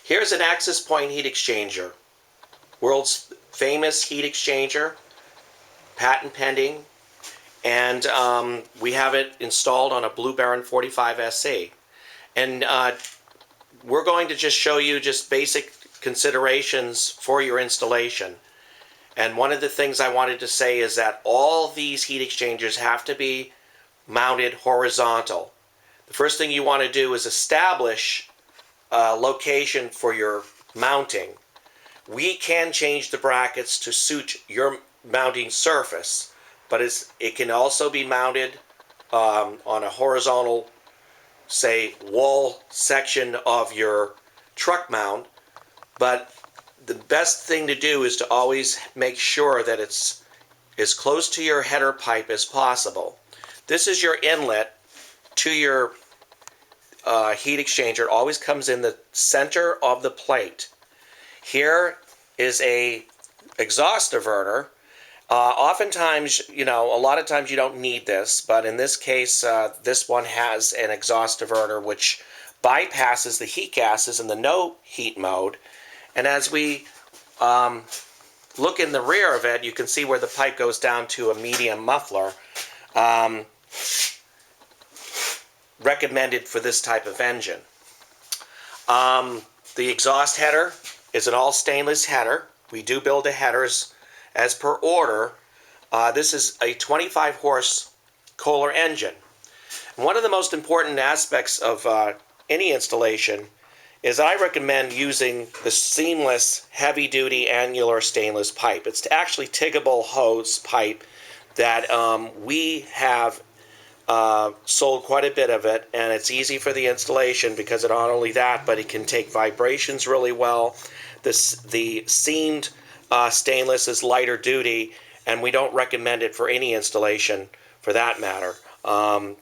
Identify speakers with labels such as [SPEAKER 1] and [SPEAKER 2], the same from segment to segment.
[SPEAKER 1] Here's an access point heat exchanger. World's famous heat exchanger, patent pending, and we have it installed on a Blue Baron 45 SE. And we're going to just show you just basic considerations for your installation. And one of the things I wanted to say is that all these heat exchangers have to be mounted horizontal. The first thing you want to do is establish a location for your mounting. We can change the brackets to suit your mounting surface, but it can also be mounted on a horizontal, say, wall section of your truck mount. But the best thing to do is to always make sure that it's as close to your header pipe as possible. This is your inlet to your heat exchanger. It always comes in the center of the plate. Here is a exhaust diverter. Oftentimes, a lot of times you don't need this, but in this case, this one has an exhaust diverter which bypasses the heat gases in the no heat mode. And as we look in the rear of it, you can see where the pipe goes down to a medium muffler. Recommended for this type of engine. The exhaust header is an all stainless header. We do build the headers as per order. This is a 25 horse Kohler engine. One of the most important aspects of any installation is I recommend using the seamless heavy duty annular stainless pipe. It's actually tiggable hose pipe that we have sold quite a bit of it, and it's easy for the installation because it not only that, but it can take vibrations really well. The seamed stainless is lighter duty, and we don't recommend it for any installation for that matter.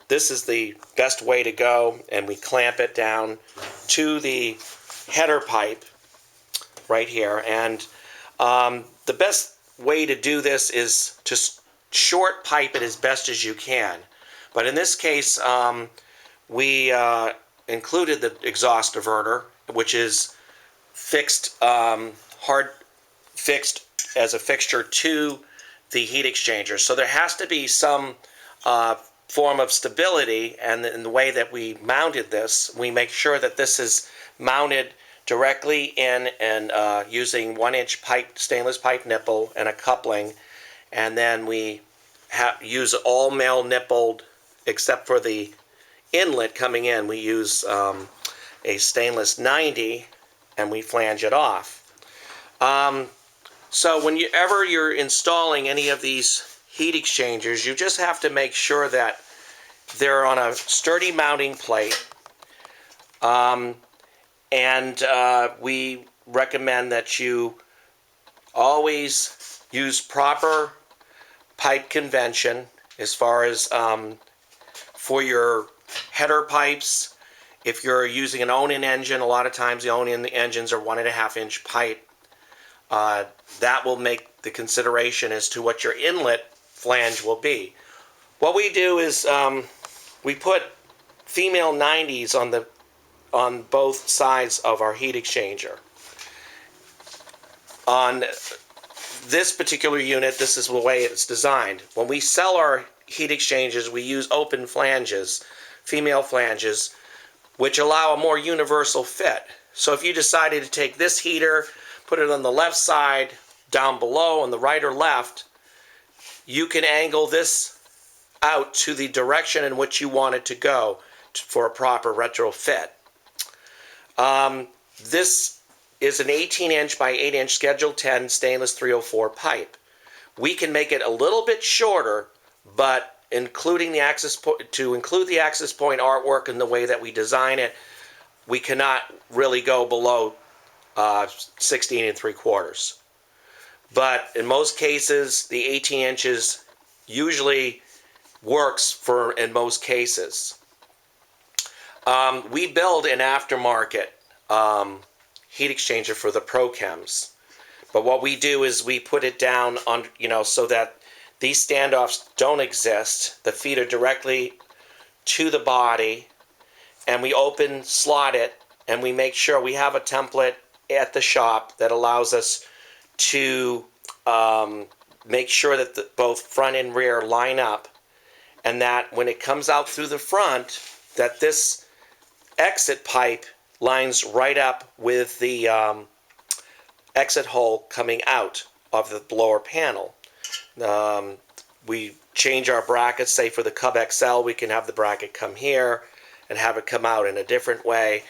[SPEAKER 1] This is the best way to go, and we clamp it down to the header pipe right here. And the best way to do this is to short pipe it as best as you can. But in this case, we included the exhaust diverter, which is fixed, hard fixed as a fixture to the heat exchanger. So there has to be some form of stability, and in the way that we mounted this, we make sure that this is mounted directly in and using 1-inch pipe, stainless pipe nipple and a coupling, and then we use all male nippled. Except for the inlet coming in, we use a stainless 90 and we flange it off. So whenever you're installing any of these heat exchangers, you just have to make sure that they're on a sturdy mounting plate. We recommend that you always use proper pipe convention as far as for your header pipes. If you're using an own-in engine, a lot of times the own-in engines are 1.5-inch pipe. That will make the consideration as to what your inlet flange will be. What we do is we put female 90s on both sides of our heat exchanger. On this particular unit, this is the way it's designed. When we sell our heat exchangers, we use open flanges, female flanges, which allow a more universal fit. So if you decided to take this heater, put it on the left side, down below on the right or left, you can angle this out to the direction in which you want it to go for a proper retrofit. This is an 18-inch by 8-inch Schedule 10 stainless 304 pipe. We can make it a little bit shorter, but including the access to include the access point artwork in the way that we design it, we cannot really go below 16 3/4. But in most cases, the 18 inches usually works in most cases. We build an aftermarket heat exchanger for the Pro Chems, but what we do is we put it down on, so that these standoffs don't exist. The feet are directly to the body, and we slot it and we make sure we have a template at the shop that allows us to make sure that both front and rear line up, and that when it comes out through the front, that this exit pipe lines right up with the exit hole coming out of the blower panel. We change our brackets. Say for the Cub XL, we can have the bracket come here and have it come out in a different way.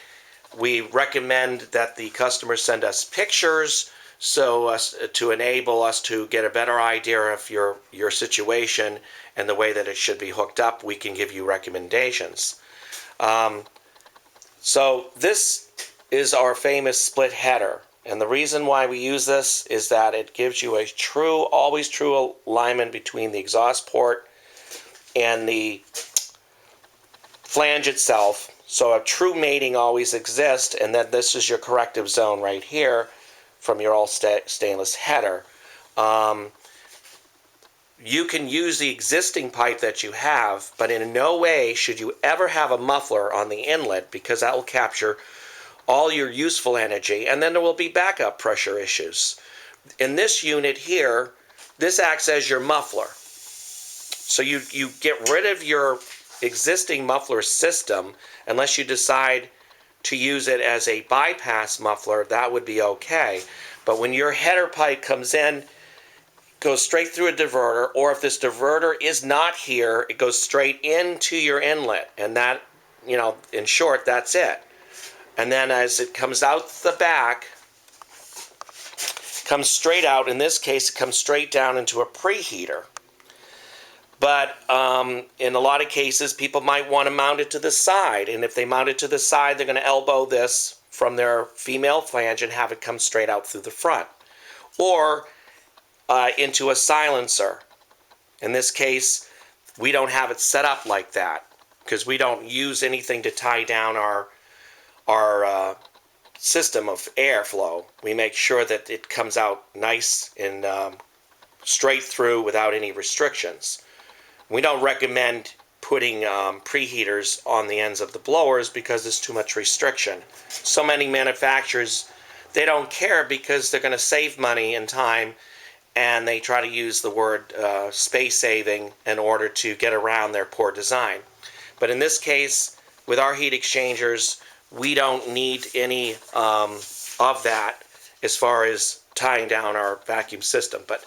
[SPEAKER 1] We recommend that the customer send us pictures to enable us to get a better idea of your situation and the way that it should be hooked up. We can give you recommendations. So this is our famous split header. And the reason why we use this is that it gives you a true, always true alignment between the exhaust port and the flange itself. So a true mating always exists, and then this is your corrective zone right here from your all stainless header. You can use the existing pipe that you have, but in no way should you ever have a muffler on the inlet, because that will capture all your useful energy, and then there will be backup pressure issues. In this unit here, this acts as your muffler. So you get rid of your existing muffler system, unless you decide to use it as a bypass muffler. That would be okay. But when your header pipe comes in, goes straight through a diverter, or if this diverter is not here, it goes straight into your inlet, and that, in short, that's it. And then as it comes out the back, comes straight out. In this case, it comes straight down into a preheater. But in a lot of cases, people might want to mount it to the side. And if they mount it to the side, they're going to elbow this from their female flange and have it come straight out through the front. Or into a silencer. In this case, we don't have it set up like that, because we don't use anything to tie down our system of airflow. We make sure that it comes out nice and straight through without any restrictions. We don't recommend putting preheaters on the ends of the blowers because there's too much restriction. So many manufacturers, they don't care because they're going to save money and time, and they try to use the word space saving in order to get around their poor design. But in this case, with our heat exchangers, we don't need any of that as far as tying down our vacuum system. But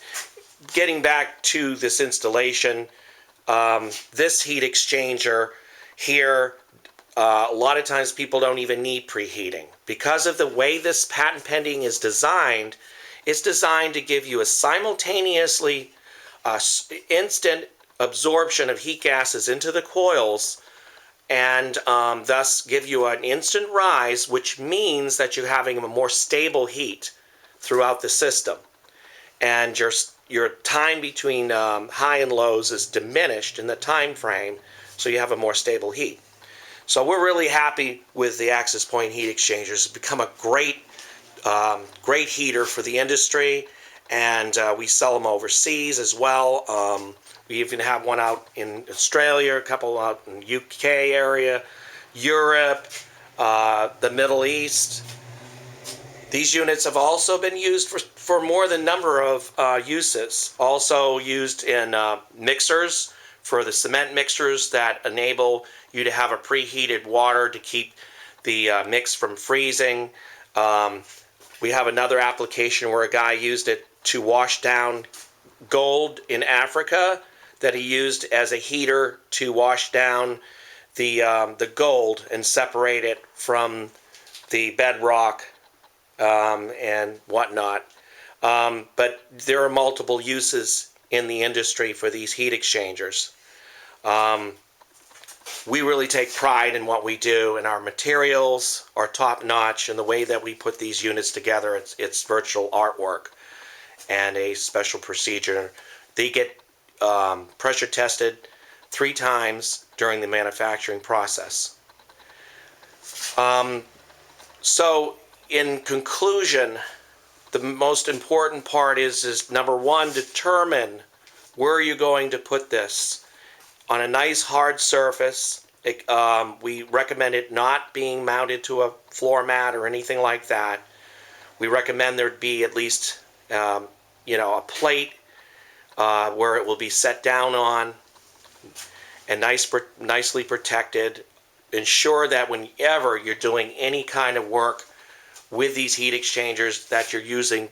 [SPEAKER 1] getting back to this installation, this heat exchanger here, a lot of times people don't even need preheating. Because of the way this patent pending is designed, it's designed to give you a simultaneously instant absorption of heat gases into the coils, and thus give you an instant rise, which means that you're having a more stable heat throughout the system. And your time between high and lows is diminished in the time frame, so you have a more stable heat. So we're really happy with the Access Point heat exchangers. It's become a great heater for the industry, and we sell them overseas as well. We even have one out in Australia, a couple out in the UK area, Europe, the Middle East. These units have also been used for more than number of uses. Also used in mixers, for the cement mixers that enable you to have a preheated water to keep the mix from freezing. We have another application where a guy used it to wash down gold in Africa, that he used as a heater to wash down the gold and separate it from the bedrock and whatnot. But there are multiple uses in the industry for these heat exchangers. We really take pride in what we do, and our materials are top-notch, and the way that we put these units together, it's virtual artwork and a special procedure. They get pressure tested 3 times during the manufacturing process. So in conclusion, the most important part is number 1, determine where you're going to put this. On a nice hard surface, We recommend it not being mounted to a floor mat or anything like that. We recommend there be at least, a plate where it will be set down on and nicely protected. Ensure that whenever you're doing any kind of work with these heat exchangers that you're using,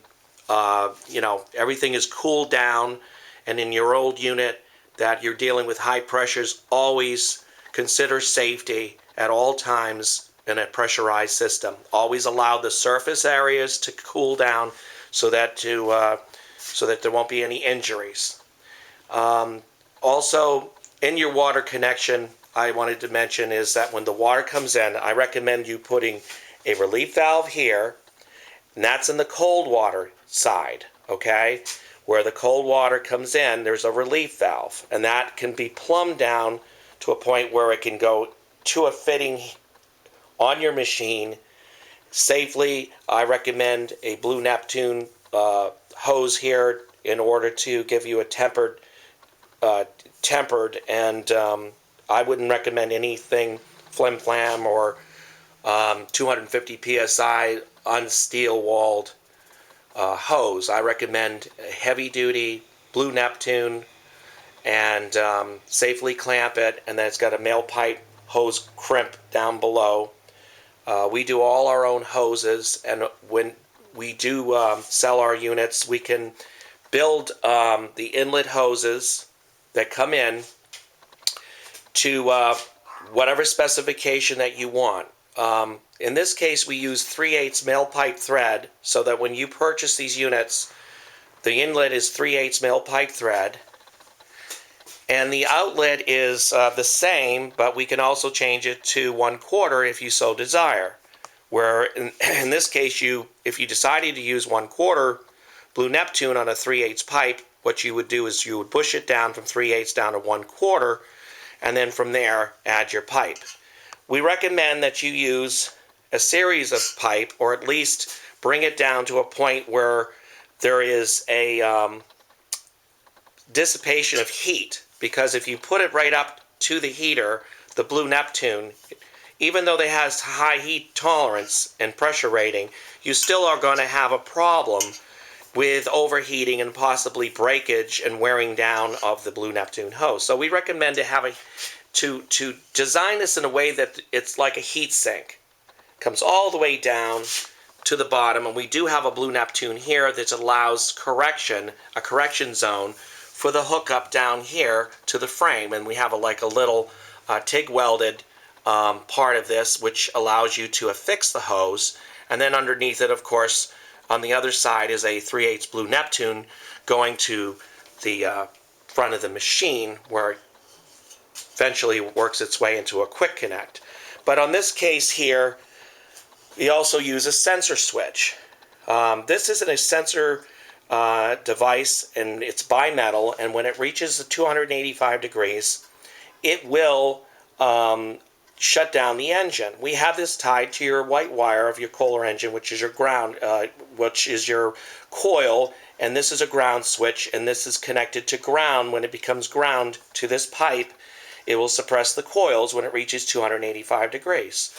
[SPEAKER 1] everything is cooled down, and in your old unit that you're dealing with high pressures, always consider safety at all times in a pressurized system. Always allow the surface areas to cool down so that there won't be any injuries. Also, in your water connection, I wanted to mention is that when the water comes in, I recommend you putting a relief valve here, and that's in the cold water side, okay? Where the cold water comes in, there's a relief valve, and that can be plumbed down to a point where it can go to a fitting on your machine safely. I recommend a Blue Neptune hose here in order to give you a tempered, and I wouldn't recommend anything flim-flam or 250 psi unsteel walled hose. I recommend a heavy-duty Blue Neptune, and safely clamp it, and then it's got a male pipe hose crimp down below. We do all our own hoses, and when we do sell our units, we can build the inlet hoses that come in to whatever specification that you want. In this case, we use 3/8 male pipe thread, so that when you purchase these units, the inlet is 3/8 male pipe thread, and the outlet is the same, but we can also change it to 1/4 if you so desire. Where in this case, if you decided to use 1/4 Blue Neptune on a 3/8 pipe, what you would do is you would push it down from 3/8 down to 1/4, and then from there add your pipe. We recommend that you use a series of pipe, or at least bring it down to a point where there is a dissipation of heat, because if you put it right up to the heater, the Blue Neptune, even though it has high heat tolerance and pressure rating, you still are going to have a problem with overheating and possibly breakage and wearing down of the Blue Neptune hose. So we recommend to design this in a way that it's like a heat sink. It comes all the way down to the bottom, and we do have a Blue Neptune here that allows a correction zone for the hookup down here to the frame, and we have a little TIG welded part of this, which allows you to affix the hose, and then underneath it, of course, on the other side is a 3/8 Blue Neptune going to the front of the machine, where it eventually works its way into a quick connect. But on this case here, we also use a sensor switch. This isn't a sensor device, and it's bimetal, and when it reaches the 285 degrees, it will shut down the engine. We have this tied to your white wire of your Kohler engine, which is your ground, which is your coil, and this is a ground switch, and this is connected to ground. When it becomes ground to this pipe, it will suppress the coils when it reaches 285 degrees.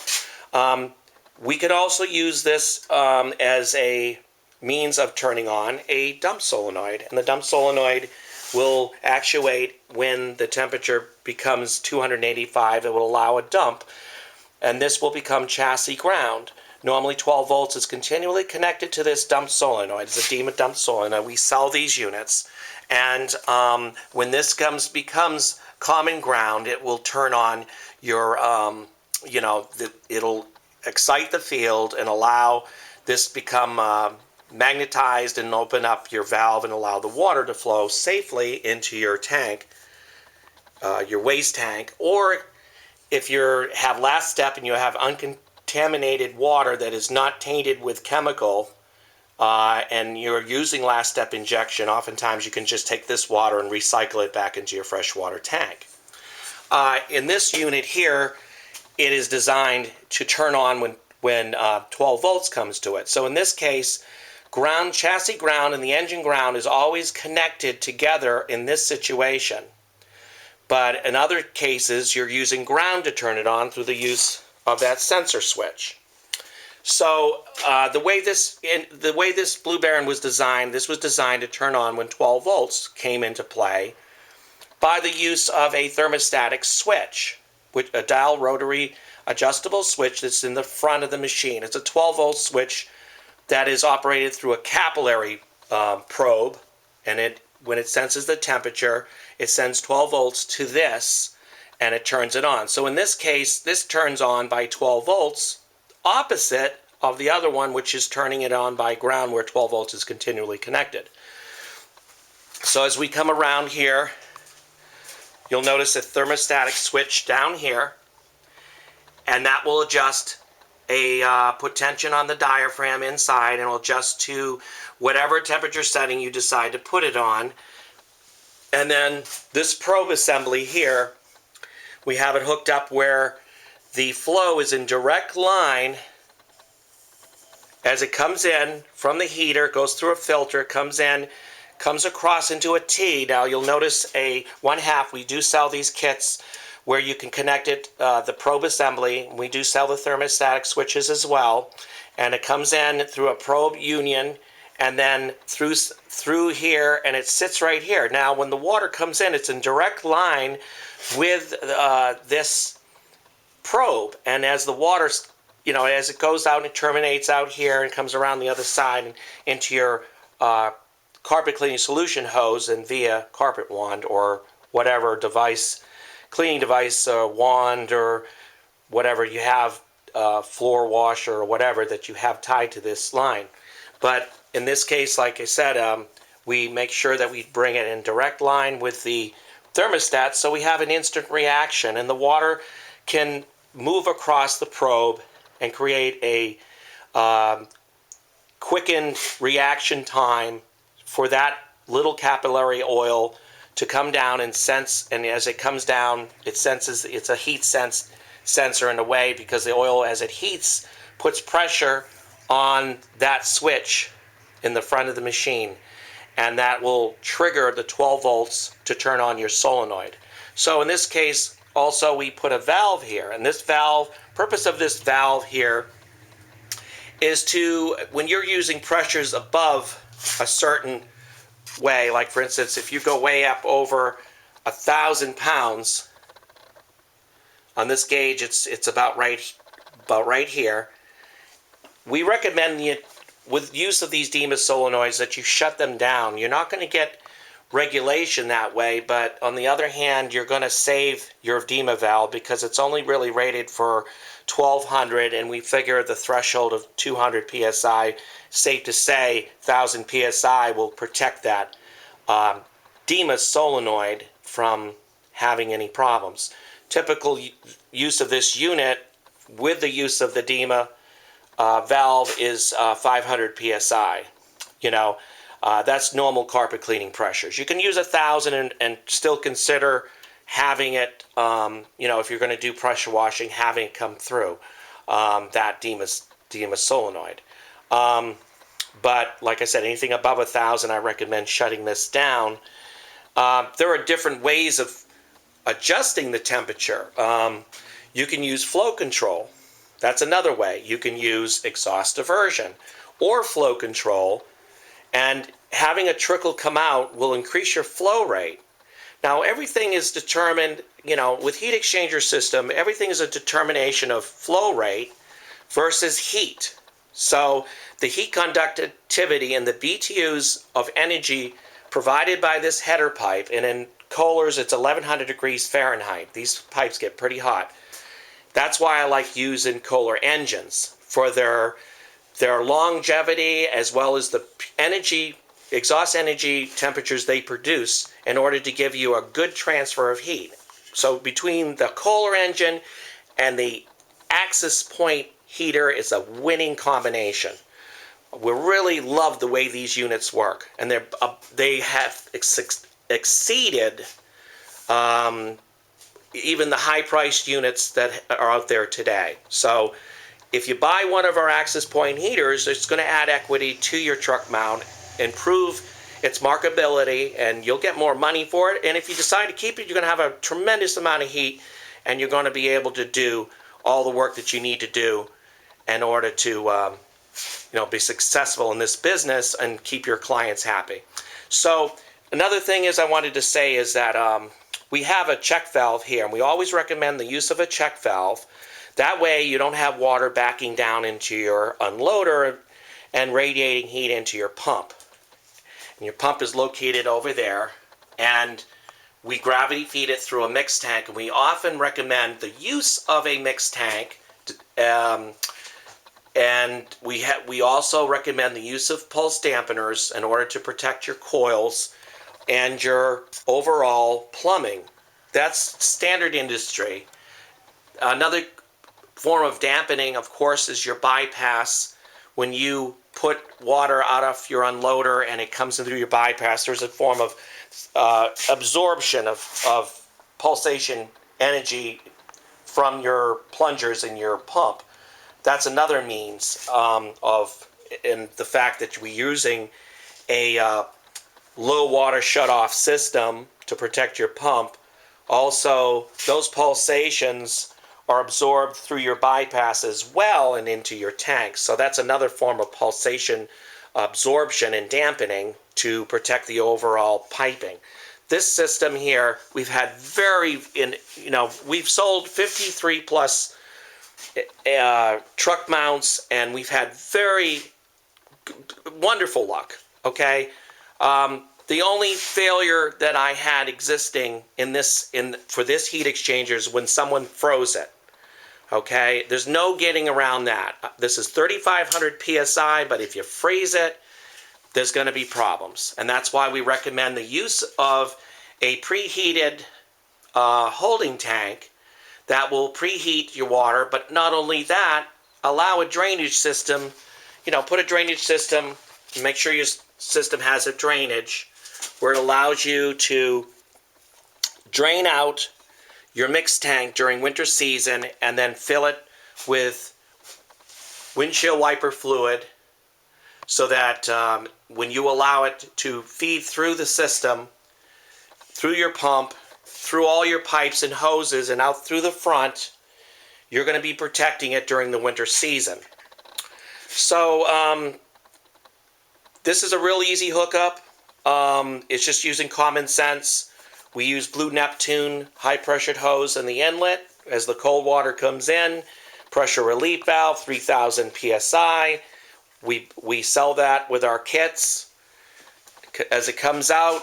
[SPEAKER 1] We could also use this as a means of turning on a dump solenoid, and the dump solenoid will actuate when the temperature becomes 285. It will allow a dump, and this will become chassis ground. Normally 12 volts is continually connected to this dump solenoid. It's a DEMA dump solenoid. We sell these units, and when this becomes common ground, it will turn on your, it'll excite the field and allow this become magnetized and open up your valve and allow the water to flow safely into your tank, your waste tank. Or if you have last step and you have uncontaminated water that is not tainted with chemical, and you're using last step injection, oftentimes you can just take this water and recycle it back into your freshwater tank. In this unit here, it is designed to turn on when 12 volts comes to it. So in this case, chassis ground and the engine ground is always connected together in this situation. But in other cases, you're using ground to turn it on through the use of that sensor switch. So the way this Blue Baron was designed, this was designed to turn on when 12 volts came into play by the use of a thermostatic switch, which a dial rotary adjustable switch that's in the front of the machine. It's a 12-volt switch that is operated through a capillary probe, and when it senses the temperature, it sends 12 volts to this, and it turns it on. So in this case, this turns on by 12 volts, opposite of the other one, which is turning it on by ground, where 12 volts is continually connected. So as we come around here, you'll notice a thermostatic switch down here, and that will adjust put tension on the diaphragm inside, and will adjust to whatever temperature setting you decide to put it on. And then this probe assembly here, we have it hooked up where the flow is in direct line as it comes in from the heater, goes through a filter, comes in, comes across into a T. Now you'll notice a 1/2, we do sell these kits where you can connect it, the probe assembly. We do sell the thermostatic switches as well. And it comes in through a probe union, and then through here, and it sits right here. Now when the water comes in, it's in direct line with this probe. And as the water, as it goes out and terminates out here and comes around the other side and into your carpet cleaning solution hose and via carpet wand or whatever device, cleaning device, wand, or whatever you have, floor washer or whatever that you have tied to this line. But in this case, like I said, we make sure that we bring it in direct line with the thermostat, so we have an instant reaction, and the water can move across the probe and create a quickened reaction time for that little capillary oil to come down and sense. And as it comes down, it senses, it's a heat sensor in a way, because the oil, as it heats, puts pressure on that switch in the front of the machine, and that will trigger the 12 volts to turn on your solenoid. So in this case, also we put a valve here, and this valve, purpose of this valve here is to, when you're using pressures above a certain way, like for instance, if you go way up over 1,000 pounds on this gauge, it's about right here. We recommend with use of these DEMA solenoids that you shut them down. You're not going to get regulation that way, but on the other hand, you're going to save your DEMA valve, because it's only really rated for 1200, and we figure the threshold of 200 psi, safe to say 1000 psi will protect that DEMA solenoid from having any problems. Typical use of this unit with the use of the DEMA valve is 500 psi. That's normal carpet cleaning pressures. You can use 1,000 and still consider having it, if you're going to do pressure washing, having it come through that DEMA solenoid. But like I said, anything above 1,000, I recommend shutting this down. There are different ways of adjusting the temperature. You can use flow control. That's another way. You can use exhaust diversion or flow control, and having a trickle come out will increase your flow rate. Now, everything is determined, with heat exchanger system, everything is a determination of flow rate versus heat. So the heat conductivity and the BTUs of energy provided by this header pipe, and in Kohlers it's 1100 degrees Fahrenheit. These pipes get pretty hot. That's why I like using Kohler engines for their longevity, as well as the exhaust energy temperatures they produce, in order to give you a good transfer of heat. So between the Kohler engine and the Axis Point heater is a winning combination. We really love the way these units work, and they have exceeded even the high-priced units that are out there today. So if you buy one of our Axis Point heaters, it's going to add equity to your truck mount, improve its markability, and you'll get more money for it. And if you decide to keep it, you're going to have a tremendous amount of heat, and you're going to be able to do all the work that you need to do in order to be successful in this business and keep your clients happy. So another thing is I wanted to say is that we have a check valve here, and we always recommend the use of a check valve. That way you don't have water backing down into your unloader and radiating heat into your pump. And your pump is located over there, and we gravity feed it through a mixed tank, and we often recommend the use of a mixed tank. And we also recommend the use of pulse dampeners in order to protect your coils and your overall plumbing. That's standard industry. Another form of dampening, of course, is your bypass. When you put water out of your unloader and it comes in through your bypass, there's a form of absorption of pulsation energy from your plungers in your pump. That's another means in the fact that we're using a low water shutoff system to protect your pump. Also, those pulsations are absorbed through your bypass as well and into your tanks. So that's another form of pulsation absorption and dampening to protect the overall piping. This system here, we've had we've sold 53 plus truck mounts, and we've had very wonderful luck. Okay, the only failure that I had existing for this heat exchanger is when someone froze it. Okay, there's no getting around that. This is 3,500 psi, but if you freeze it, there's going to be problems, and that's why we recommend the use of a preheated holding tank that will preheat your water. But not only that, allow a drainage system. Put a drainage system, make sure your system has a drainage where it allows you to drain out your mixed tank during winter season and then fill it with windshield wiper fluid, so that when you allow it to feed through the system, through your pump, through all your pipes and hoses and out through the front, you're going to be protecting it during the winter season. So this is a real easy hookup. It's just using common sense. We use Blue Neptune high pressured hose in the inlet as the cold water comes in. Pressure relief valve, 3,000 psi. We sell that with our kits. As it comes out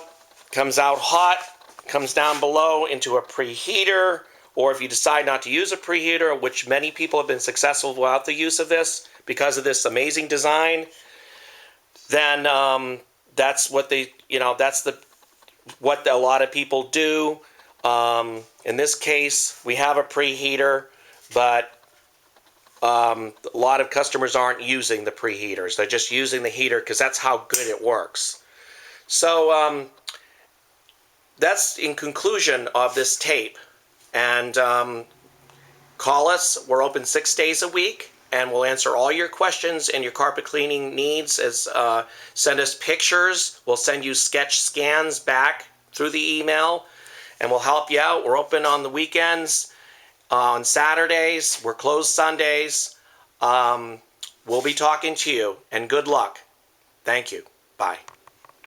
[SPEAKER 1] hot, comes down below into a preheater, or if you decide not to use a preheater, which many people have been successful without the use of this because of this amazing design, then that's what what a lot of people do. In this case, we have a preheater, but a lot of customers aren't using the preheaters. They're just using the heater because that's how good it works. So that's in conclusion of this tape. And call us. We're open 6 days a week, and we'll answer all your questions and your carpet cleaning needs. Send us pictures. We'll send you sketch scans back through the email, and we'll help you out. We're open on the weekends, on Saturdays. We're closed Sundays. We'll be talking to you, and good luck. Thank you. Bye.